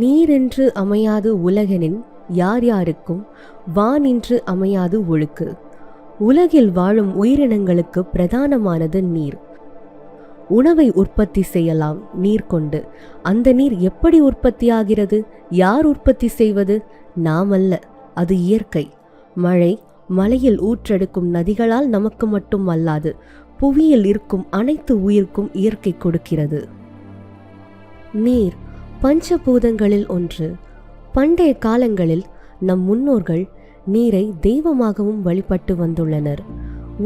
நீரென்று அமையாது உலகெனின் யார் யாருக்கும் வானின்று அமையாது ஒழுக்கு. உலகில் வாழும் உயிரினங்களுக்கு பிரதானமானது நீர். உணவை உற்பத்தி செய்யலாம் நீர் கொண்டு. அந்த நீர் எப்படி உற்பத்தியாகிறது? யார் உற்பத்தி செய்வது? நாமல்ல, அது இயற்கை. மழை, மலையில் ஊற்றெடுக்கும் நதிகளால் நமக்கு மட்டும் அல்லாது புவியில் இருக்கும் அனைத்து உயிர்க்கும் இயற்கை கொடுக்கிறது. நீர் பஞ்சபூதங்களில் ஒன்று. பண்டைய காலங்களில் நம் முன்னோர்கள் நீரை தெய்வமாகவும் வழிபட்டு வந்துள்ளனர்.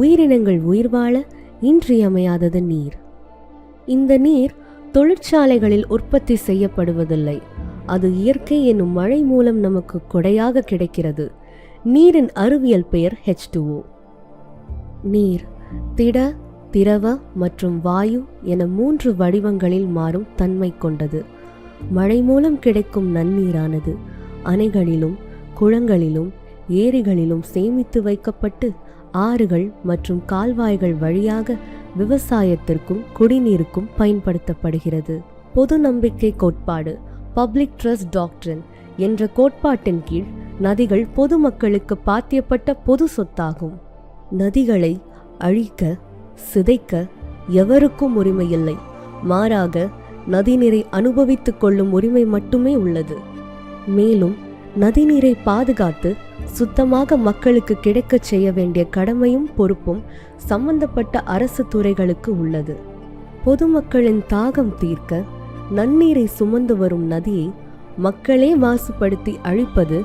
உயிரினங்கள் உயிர் வாழ இன்றியமையாதது நீர். இந்த நீர் தொழிற்சாலைகளில் உற்பத்தி செய்யப்படுவதில்லை. அது இயற்கை என்னும் மழை மூலம் நமக்கு கொடையாக கிடைக்கிறது. நீரின் அறிவியல் பெயர் H2O. நீர் திட, திரவ மற்றும் வாயு என 3 வடிவங்களில் மாறும் தன்மை கொண்டது. மழை மூலம் கிடைக்கும் நன்னீரானது அணைகளிலும் குளங்களிலும் ஏரிகளிலும் சேமித்து வைக்கப்பட்டு ஆறுகள் மற்றும் கால்வாய்கள் வழியாக விவசாயத்திற்கும் குடிநீருக்கும் பயன்படுத்தப்படுகிறது. பொது நம்பிக்கை கோட்பாடு பப்ளிக் ட்ரஸ்ட் டாக்ட்ரின் என்ற கோட்பாட்டின் கீழ் நதிகள் பொதுமக்களுக்கு பாத்தியப்பட்ட பொது சொத்தாகும். நதிகளை அழிக்க, சிதைக்க எவருக்கும் உரிமையில்லை. மாறாக நதிநீரை அனுபவித்துக் கொள்ளும் உரிமை மட்டுமே உள்ளது. மேலும் நதிநீரை பாதுகாத்து சுத்தமாக மக்களுக்கு கிடைக்கச் செய்ய வேண்டிய கடமையும் பொறுப்பும் சம்பந்தப்பட்ட அரசு துறைகளுக்கு உள்ளது. பொதுமக்களின் தாகம் தீர்க்க நன்னீரை சுமந்து வரும் நதியை மக்களே மாசுபடுத்தி அழிப்பது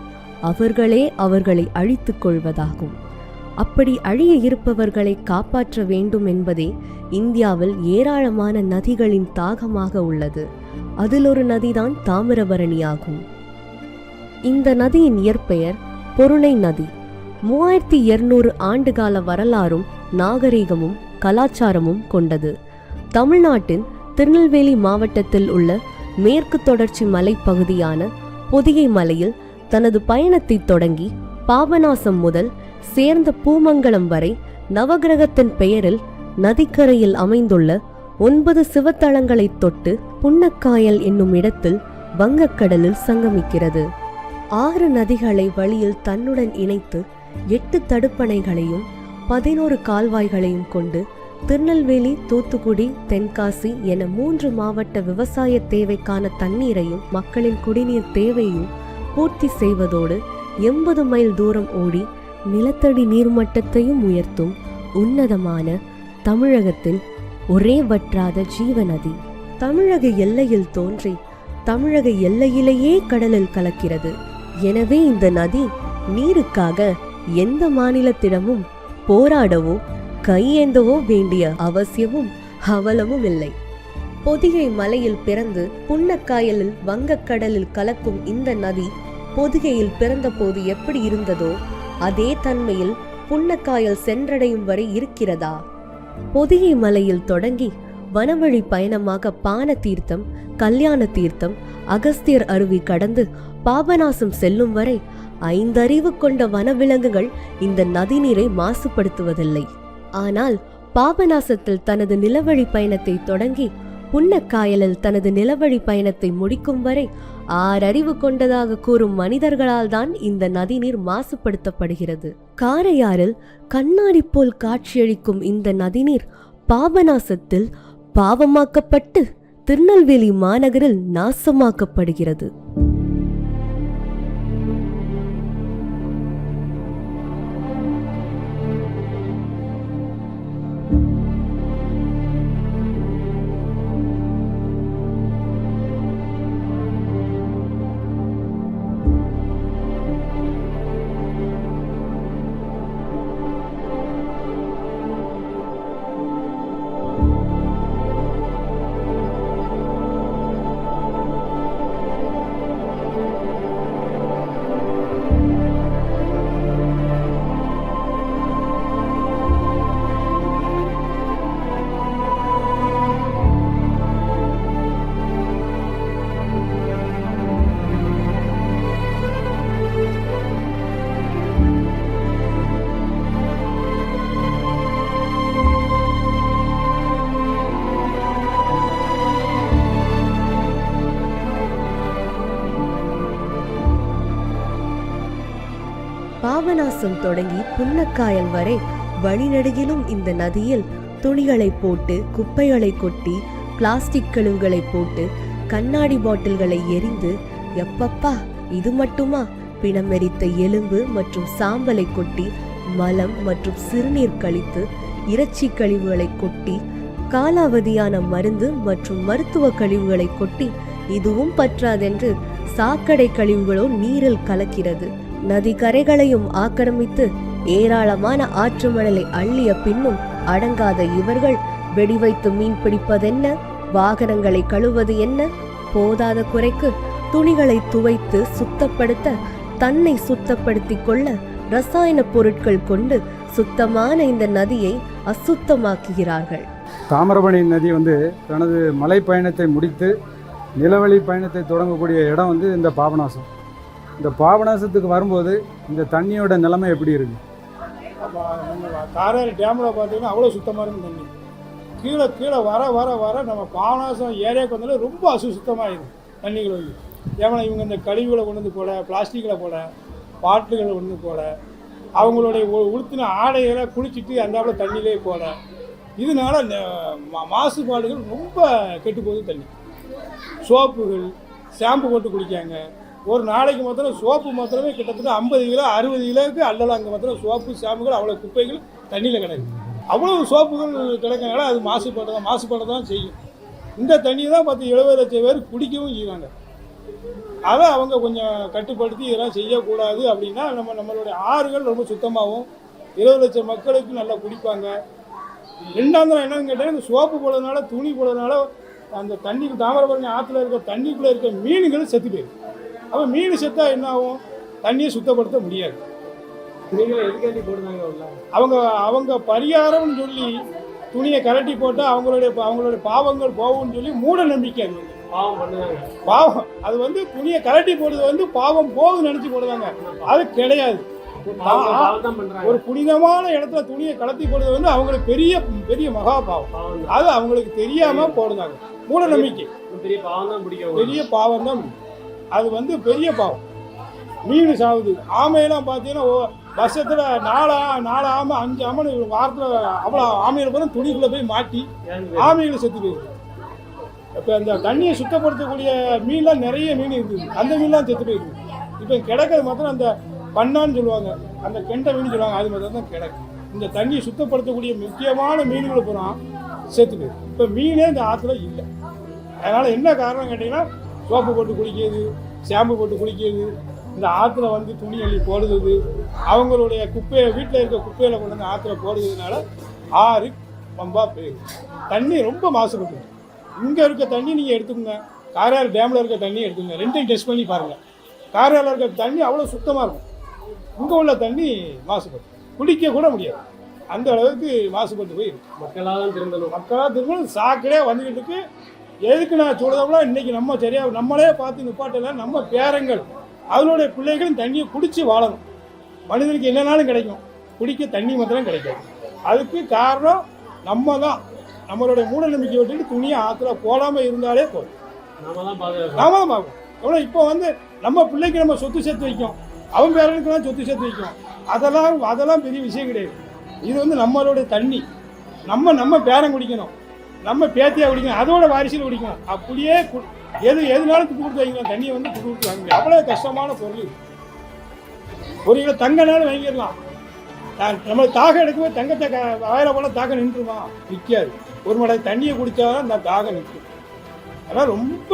அவர்களே அவர்களை அழித்துக் கொள்வதாகும். அப்படி அழிய இருப்பவர்களை காப்பாற்ற வேண்டும் என்பதே இந்தியாவில் ஏராளமான நதிகளின் தாகமாக உள்ளது. அதில் ஒரு நதிதான் தாமிரபரணியாகும். இந்த நதியின் இயற்பெயர் பொருணை நதி. 3200 ஆண்டுகால வரலாறும் நாகரீகமும் கலாச்சாரமும் கொண்டது. தமிழ்நாட்டின் திருநெல்வேலி மாவட்டத்தில் உள்ள மேற்கு தொடர்ச்சி மலைப்பகுதியான பொதிகை மலையில் தனது பயணத்தை தொடங்கி பாபநாசம் முதல் சேர்ந்த பூமங்கலம் வரை நவகிரகத்தின் பெயரில் நதிக்கரையில் அமைந்துள்ள 9 சிவத்தலங்களை தொட்டு புன்னக்காயல் என்னும் இடத்தில் வங்கக்கடலில் சங்கமிக்கிறது. 6 நதிகளை வழியில் தன்னுடன் இணைத்து 8 தடுப்பணைகளையும் 11 கால்வாய்களையும் கொண்டு திருநெல்வேலி, தூத்துக்குடி, தென்காசி என 3 மாவட்ட விவசாய தேவைக்கான தண்ணீரையும் மக்களின் குடிநீர் தேவையும் பூர்த்தி செய்வதோடு 80 மைல் தூரம் ஓடி நிலத்தடி நீர்மட்டத்தையும் உயர்த்தும் உன்னதமான தமிழகத்தின் ஒரே வற்றாத ஜீவநதி. தமிழக எல்லையில் தோன்றி தமிழக எல்லையிலேயே கடலில் கலக்கிறது. எனவே இந்த நதி நீருக்காக எந்த மாநிலத்திடமும் போராடவோ கையேந்தவோ வேண்டிய அவசியமும் அவலமும் இல்லை. பொதிகை மலையில் பிறந்து புன்னக்காயலில் வங்கக்கடலில் கலக்கும் இந்த நதி பொதிகையில் பிறந்த போது எப்படி இருந்ததோ அதே தன்மையில் புன்னக்காயல் சென்றடையும் வரை இருக்கிறதா? பொதிகை மலையில் தொடங்கி வனவழி பயணமாக பான தீர்த்தம், கல்யாண தீர்த்தம், அகஸ்தியர் அருவி கடந்து பாபநாசம் செல்லும் வரை 5 அறிவு கொண்ட வனவிலங்குகள் இந்த நதிநீரை மாசுபடுத்துவதில்லை. ஆனால் பாபநாசத்தில் தனது நிலவழி பயணத்தை தொடங்கி புன்னக்காயலில் தனது நிலவழி பயணத்தை முடிக்கும் வரை 6 அறிவு கொண்டதாக கூறும் மனிதர்களால் தான் இந்த நதிநீர் மாசுபடுத்தப்படுகிறது. காரையாறில் கண்ணாடி போல் காட்சியளிக்கும் இந்த நதிநீர் பாபநாசத்தில் பாவமாக்கப்பட்டு திருநெல்வேலி மாநகரில் நாசமாக்கப்படுகிறது. பாபநாசம் தொடங்கி புன்னக்காயல் வரை வழிநெடுகிலும் இந்த நதியில் துணிகளை போட்டு, குப்பைகளை கொட்டி, பிளாஸ்டிக் கழிவுகளை போட்டு, கண்ணாடி பாட்டில்களை எரிந்து, எப்பப்பா இது மட்டுமா, பிணமெரித்த எலும்பு மற்றும் சாம்பலை கொட்டி, மலம் மற்றும் சிறுநீர் கழித்து, இறைச்சி கழிவுகளை கொட்டி, காலாவதியான மருந்து மற்றும் மருத்துவ கழிவுகளை கொட்டி, இதுவும் பற்றாதென்று சாக்கடை கழிவுகளோ நீரில் கலக்கிறது. நதி கரைகளையும் ஆக்கிரமித்து ஏராளமான ஆற்று மணலை அள்ளிய பின்னும் அடங்காத இவர்கள் வெடி வைத்து மீன் பிடிப்பதென்ன, வாகனங்களை கழுவது என்ன, போதாத குறைக்கு துணிகளை துவைத்து சுத்தப்படுத்த, தன்னை சுத்தப்படுத்திக் கொள்ள ரசாயன பொருட்கள் கொண்டு சுத்தமான இந்த நதியை அசுத்தமாக்குகிறார்கள். தாமிரபரணி நதி தனது மலை பயணத்தை முடித்து நிலவழி பயணத்தை தொடங்கக்கூடிய இடம் இந்த பாபநாசம். இந்த பாபநாசத்துக்கு வரும்போது இந்த தண்ணியோட நிலைமை எப்படி இருக்கு? காரையார் டேமில் பார்த்தீங்கன்னா அவ்வளோ சுத்தமாக இருக்கும் தண்ணி. கீழே கீழே வர வர வர நம்ம பாபநாசம் ஏரியாவுக்கு வந்தாலும் ரொம்ப அசுத்தமாகிடும் தண்ணிகள் வந்து. ஏன்னா இவங்க இந்த கழிவுகளை கொண்டு வந்து போட, பிளாஸ்டிக்கில் போட, பாட்டில்களை கொண்டு வந்து போட, அவங்களுடைய உளுத்தின ஆடைகளை குளிச்சுட்டு அந்தாப்புல தண்ணியிலே போட, இதனால மாசுபாடுகள் ரொம்ப கெட்டு போகுது தண்ணி. சோப்புகள், ஷாம்பு போட்டு குடிக்காங்க. ஒரு நாளைக்கு மாத்திரம் சோப்பு மாத்திரமே கிட்டத்தட்ட 50 கிலோ 60 கிலோவுக்கு அல்லலாம். அங்கே மாத்திரம் சோப்பு, ஷாம்புகள், அவ்வளோ குப்பைகள் தண்ணியில் கிடக்கு. அவ்வளோ சோப்புகள் கிடைக்கனால அது மாசுபாட தான் செய்யும். இந்த தண்ணியை தான் 70 லட்சம் பேர் குடிக்கவும் செய்வாங்க. அதை அவங்க கொஞ்சம் கட்டுப்படுத்தி இதெல்லாம் செய்யக்கூடாது அப்படின்னா நம்மளுடைய ஆறுகள் ரொம்ப சுத்தமாகவும் 20 லட்சம் மக்களுக்கு நல்லா குடிப்பாங்க. ரெண்டாந்திரம் என்னன்னு கேட்டால், இந்த சோப்பு போடுறதுனால, துணி போடுறதுனால அந்த தண்ணிக்கு தாமிரபரணி ஆற்றுல இருக்க தண்ணிக்குள்ளே இருக்க மீன்கள் செத்து போயிடும். அப்போ மீன் செத்தா என்ன ஆகும்? தண்ணியை சுத்தப்படுத்த முடியாது. அவங்க பரிகாரம்னு சொல்லி துணியை கலட்டி போட்டால் அவங்களுடைய பாவங்கள் போகும்னு சொல்லி மூட நம்பிக்கை. அது பாவம் அது துணியை கலட்டி போடுறது பாவம் போகுதுன்னு நினைச்சு போடுவாங்க. அது கிடையாது. ஒரு புனிதமான இடத்துல துணியை கலத்தி போடுறது அவங்களுக்கு பெரிய பெரிய மகா பாவம். அது அவங்களுக்கு தெரியாம போடுறாங்க. மூட நம்பிக்கை. பெரிய பாவம் தான் அது. பெரிய பாவம். மீன் சாகுது. ஆமையெல்லாம் பார்த்தீங்கன்னா வருஷத்துல 4 ஆமை 5 ஆமை வாரத்தில் அவ்வளோ ஆமையில போய் துணிக்குள்ள போய் மாட்டி ஆமைகளை செத்து போயிருக்கு. இப்போ இந்த தண்ணியை சுத்தப்படுத்தக்கூடிய மீன்லாம் நிறைய மீன் இருக்குது. அந்த மீன்லாம் செத்து போயிருக்கு. இப்போ கிடக்கிறது மாத்திரம் அந்த பண்ணான்னு சொல்லுவாங்க, அந்த கெண்டை மீன் சொல்லுவாங்க, அது மாதிரி தான் கிடக்கு. இந்த தண்ணியை சுத்தப்படுத்தக்கூடிய முக்கியமான மீன்களை பூரா செத்து போயிருக்கு. இப்போ மீனே இந்த ஆற்றுல இல்லை. அதனால் என்ன காரணம் கேட்டிங்கன்னா, சோப்பு போட்டு குளிக்கிறது, ஷாம்பு போட்டு குளிக்கிறது, இந்த ஆற்றுல துணி அள்ளி போடுறது, அவங்களுடைய குப்பையை வீட்டில் இருக்க குப்பையில் கொண்டு வந்து ஆற்றுல போடுறதுனால ஆறு பம்பா போயிடுது. தண்ணி ரொம்ப மாசுபட்டு. இங்கே இருக்க தண்ணி நீங்கள் எடுத்துக்கோங்க, காரையார் டேமில் இருக்க தண்ணி எடுத்துக்கோங்க, ரெண்டையும் டெஸ்ட் பண்ணி பாருங்கள். காரையாரில் இருக்க தண்ணி அவ்வளோ சுத்தமாக இருக்கும். இங்கே உள்ள தண்ணி மாசுபட்டு குடிக்க கூட முடியாது. அந்த அளவுக்கு மாசுபட்டு போயிருக்கு. மக்களாக திரும்பணும். சாக்கடே வந்துக்கிட்டு இருக்கு. எதுக்கு நான் சொல்றதோம்னா, இன்னைக்கு நம்ம சரியாக நம்மளே பார்த்து நிப்பாட்டல, நம்ம பேரங்கள் அவங்களுடைய பிள்ளைகளும் தண்ணியை குடிச்சு வாழணும். மனிதனுக்கு என்னன்னாலும் கிடைக்கும், குடிக்க தண்ணி மாத்திரம் கிடைக்காது. அதுக்கு காரணம் நம்ம தான். நம்மளுடைய மூட நம்பிக்கை விட்டுட்டு துணியை ஆற்றுல போடாமல் இருந்தாலே போதும். நாம தான் பார்க்கணும். எவ்வளோ இப்போ நம்ம பிள்ளைக்கு நம்ம சொத்து சேர்த்து வைக்கும், அவன் பேரனுக்குலாம் சொத்து சேர்த்து வைக்கும். அதெல்லாம் பெரிய விஷயம் கிடையாது. இது நம்மளுடைய தண்ணி. நம்ம பேரன் குடிக்கணும், நம்ம பேத்தியா குடிக்கணும், அதோட வாரிசில் குடிக்கணும். அப்படியே எதுனாலும் துட்டு கொடுத்து வைக்கலாம். தண்ணியை துட்டு கொடுத்து வாங்க. அவ்வளோ கஷ்டமான பொருள். ஒரு கிலோ தங்கனாலும் வாங்கிடலாம். நம்மளுக்கு தாகம் எடுக்கவே தங்கத்தை வாயில போல தாகம் நின்றுமா? நிற்காது. ஒரு மடை தண்ணியை குடித்தாதான் அந்த தாகம் நிற்கும். அதனால் ரொம்ப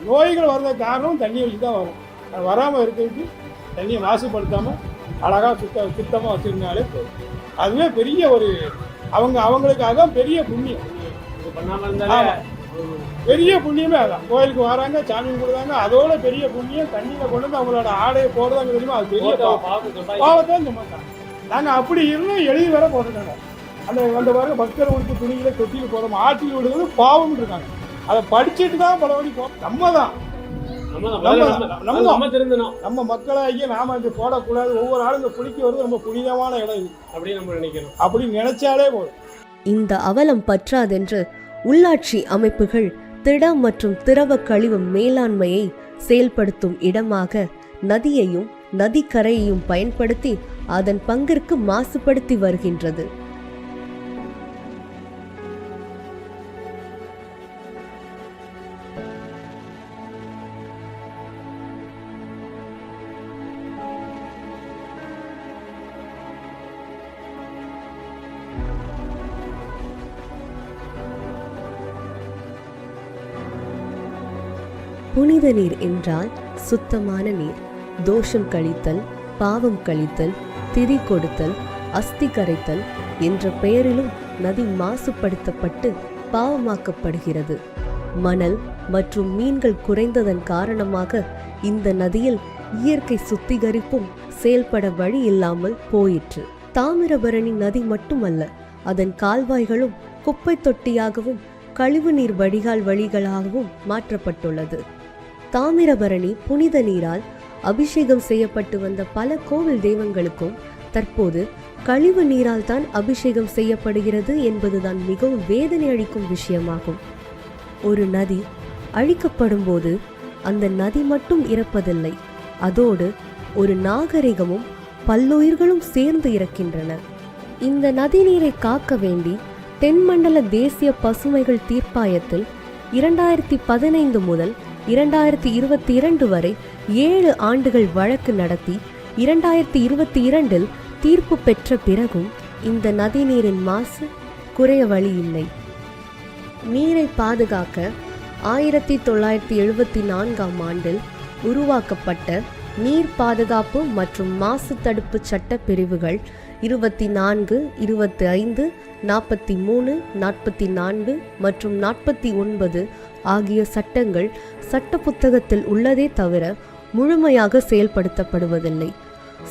நோய்கள் வர்றதுக்கு காரணம் தண்ணியை வச்சு தான் வரும். அது வராமல் இருக்கிறதுக்கு தண்ணியை மாசுபடுத்தாமல் அழகாக சுத்தமாக வச்சுருந்தாலே போதும். அதுவே பெரிய ஒரு அவங்களுக்கு அதான் பெரிய புண்ணியம். பெரிய புண்ணியமே அதான். கோயிலுக்கு வராங்க, சாமி கொடுத்தாங்க, அதோட பெரிய புண்ணியம் தண்ணியில் கொண்டு வந்து அவங்களோட ஆடையை போடுறாங்க தெரியுமா? அது பெரிய பாவத்தான் சுமத்தாங்க. நாங்கள் அப்படி இருந்தும் எழுதி வேற போட்டுருக்காங்க. அந்த பாருங்க, பக்தர் உடுப்பு துணிகளை தொட்டியில் போடுறோம், ஆற்றில் விடுறது பாவம்னு இருக்காங்க. அதை படிச்சுட்டு தான் பல வழி போகிறோம். நம்ம மக்களாகிய நாம இது போடக்கூடாது. ஒவ்வொரு ஆளுங்க குளிக்க வருது ரொம்ப புனிதமான இடம் இது அப்படின்னு நம்ம நினைக்கணும். அப்படி நினைச்சாலே போதும். இந்த அவலம் பற்றாதென்று உள்ளாட்சி அமைப்புகள் திட மற்றும் திரவ கழிவு மேலாண்மையை செயல்படுத்தும் இடமாக நதியையும் நதிக்கரையையும் பயன்படுத்தி அதன் பங்கிற்கு மாசுபடுத்தி வருகின்றது. புனித நீர் என்றால் சுத்தமான நீர். தோஷம் கழித்தல், பாவம் கழித்தல், திதி கொடுத்தல், அஸ்தி கரைத்தல் என்ற பெயரிலும் நதி மாசுபடுத்தப்பட்டு பாவமாக்கப்படுகிறது. மணல் மற்றும் மீன்கள் குறைந்ததன் காரணமாக இந்த நதியில் இயற்கை சுத்திகரிப்பும் செயல்பட வழி இல்லாமல் போயிற்று. தாமிரபரணி நதி மட்டுமல்ல, அதன் கால்வாய்களும் குப்பை தொட்டியாகவும் கழிவுநீர் வடிகால் வழிகளாகவும் மாற்றப்பட்டுள்ளது. தாமிரபரணி புனித நீரால் அபிஷேகம் செய்யப்பட்டு வந்த பல கோவில் தெய்வங்களுக்கும் தற்போது கழிவு நீரால் தான் அபிஷேகம் செய்யப்படுகிறது என்பதுதான் மிகவும் வேதனை அளிக்கும் விஷயமாகும். ஒரு நதி அழிக்கப்படும் போது அந்த நதி மட்டும் இறப்பதில்லை, அதோடு ஒரு நாகரிகமும் பல்லுயிர்களும் சேர்ந்து இறக்கின்றன. இந்த நதி நீரை காக்க வேண்டி தென்மண்டல தேசிய பசுமைகள் தீர்ப்பாயத்தில் 2015 முதல் 2022 வரை 7 ஆண்டுகள் வழக்கு நடத்தி 2022 தீர்ப்பு பெற்ற பிறகும் இந்த நதிநீரின் மாசு குறைய வழி இல்லை. நீரை பாதுகாக்க 1974 ஆண்டில் உருவாக்கப்பட்ட நீர் பாதுகாப்பு மற்றும் மாசு தடுப்பு சட்ட பிரிவுகள் 24, 25, 43, 44 மற்றும் 49 ஆகிய சட்டங்கள் சட்ட புத்தகத்தில் உள்ளதே தவிர முழுமையாக செயல்படுத்தப்படுவதில்லை.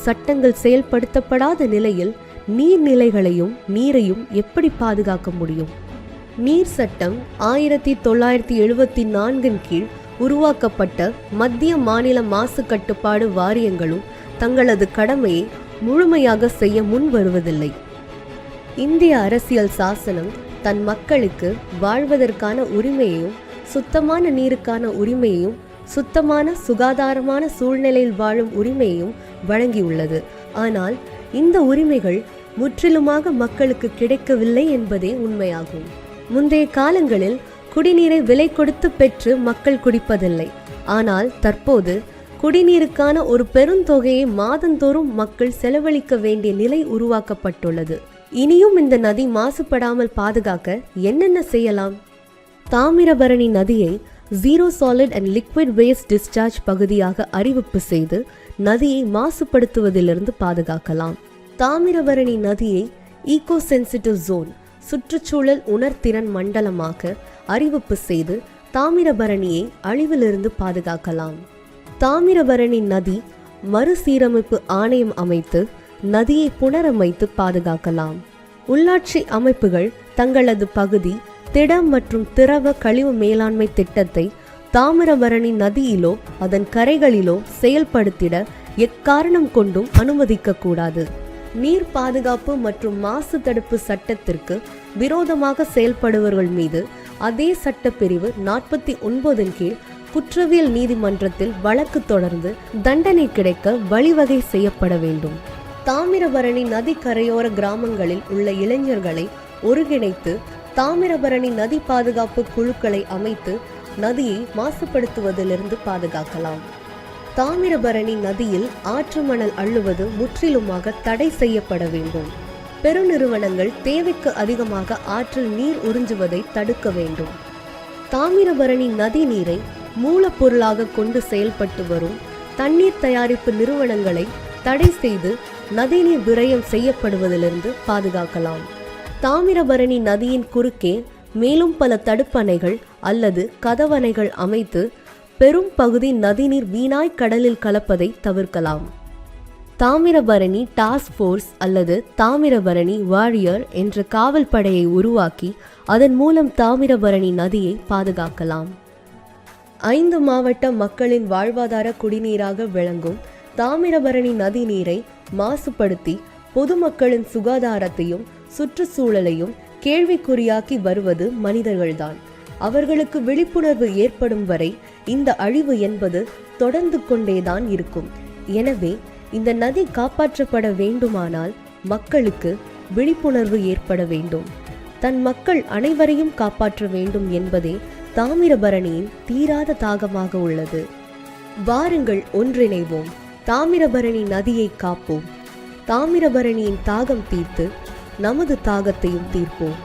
சட்டங்கள் செயல்படுத்தப்படாத நிலையில் நீர்நிலைகளையும் நீரையும் எப்படி பாதுகாக்க முடியும்? நீர் சட்டம் 1974 கீழ் உருவாக்கப்பட்ட மத்திய மாநில மாசு கட்டுப்பாடு வாரியங்களும் தங்களது கடமையை முழுமையாக செய்ய முன் வருவதில்லை. இந்திய அரசியல் சாசனம் தன் மக்களுக்கு வாழ்வதற்கான உரிமையையும் சுத்தமான நீருக்கான உரிமையையும் சுத்தமான சுகாதாரமான சூழ்நிலையில் வாழும் உரிமையையும் வழங்கியுள்ளது. ஆனால் இந்த உரிமைகள் முற்றிலுமாக மக்களுக்கு கிடைக்கவில்லை என்பதே உண்மையாகும். முந்தைய காலங்களில் குடிநீரை விலை கொடுத்து பெற்று மக்கள் குடிப்பதில்லை. ஆனால் தற்போது குடிநீருக்கான ஒரு பெருந்தொகையை மாதந்தோறும் மக்கள் செலவழிக்க வேண்டிய நிலை உருவாக்கப்பட்டுள்ளது. இனியும் இந்த நதி மாசுபடாமல் பாதுகாக்க என்னென்ன செய்யலாம்? தாமிரபரணி நதியை zero solid and liquid waste discharge பகுதியாக அறிவிப்பு செய்து நதியை மாசுபடுத்துவதிலிருந்து பாதுகாக்கலாம். தாமிரபரணி நதியை ஈகோ சென்சிட்டிவ் ஜோன் சுற்றுச்சூழல் உணர்திறன் மண்டலமாக அறிவிப்பு செய்து தாமிரபரணியை அழிவிலிருந்து பாதுகாக்கலாம். தாமிரபரணி நதி மறுசீரமைப்பு ஆணையம் அமைத்து நதியை புனரமைத்து பாதுகாக்கலாம். உள்ளாட்சி அமைப்புகள் தங்களது பகுதி திடம் மற்றும் திரவ கழிவு மேலாண்மை திட்டத்தை தாமிரபரணி நதியிலோ அதன் கரைகளிலோ செயல்படுத்திட எக்காரணம் கொண்டும் அனுமதிக்க கூடாது. நீர் பாதுகாப்பு மற்றும் மாசு தடுப்பு சட்டத்திற்கு விரோதமாக செயல்படுபவர்கள் மீது அதே சட்டப்பிரிவு 49 கீழ் குற்றவியல் நீதிமன்றத்தில் வழக்கு தொடர்ந்து தண்டனை கிடைக்க வழிவகை செய்யப்பட வேண்டும். தாமிரபரணி நதி கரையோர கிராமங்களில் உள்ள இளைஞர்களை ஒருங்கிணைத்து தாமிரபரணி நதி பாதுகாப்பு குழுக்களை அமைத்து நதியை மாசுபடுத்துவதிலிருந்து பாதுகாக்கலாம். தாமிரபரணி நதியில் ஆற்று மணல் அள்ளுவது முற்றிலுமாக தடை செய்யப்பட வேண்டும். பெருநிறுவனங்கள் தேவைக்கு அதிகமாக ஆற்றில் நீர் உறிஞ்சுவதை தடுக்க வேண்டும். தாமிரபரணி நதி நீரை மூலப்பொருளாக கொண்டு செயல்பட்டு வரும் தண்ணீர் தயாரிப்பு நிறுவனங்களை தடை செய்து நதிநீர் விரயம் செய்யப்படுவதிலிருந்து பாதுகாக்கலாம். தாமிரபரணி நதியின் குறுக்கே மேலும் பல தடுப்பணைகள் அல்லது கதவணைகள் அமைத்து பெரும் பகுதி நதிநீர் வீணாய் கடலில் கலப்பதை தவிர்க்கலாம். தாமிரபரணி டாஸ்க் ஃபோர்ஸ் அல்லது தாமிரபரணி வாரியர் என்ற காவல் படையை உருவாக்கி அதன் மூலம் தாமிரபரணி நதியை பாதுகாக்கலாம். 5 மாவட்ட மக்களின் வாழ்வாதார குடிநீராக விளங்கும் தாமிரபரணி நதி நீரை மாசுபடுத்தி பொதுமக்களின் சுகாதாரத்தையும் சுற்றுச்சூழலையும் கேள்விக்குறியாக்கி வருவது மனிதர்கள்தான். அவர்களுக்கு விழிப்புணர்வு ஏற்படும் வரை இந்த அழிவு என்பது தொடர்ந்து கொண்டேதான் இருக்கும். எனவே இந்த நதி காப்பாற்றப்பட வேண்டுமானால் மக்களுக்கு விழிப்புணர்வு ஏற்பட வேண்டும். தன் மக்கள் அனைவரையும் காப்பாற்ற வேண்டும் என்பதே தாமிரபரணியின் தீராத தாகமாக உள்ளது. வாருங்கள் ஒன்றிணைவோம், தாமிரபரணி நதியை காப்போம். தாமிரபரணியின் தாகம் தீர்த்து நமது தாகத்தையும் தீர்ப்போம்.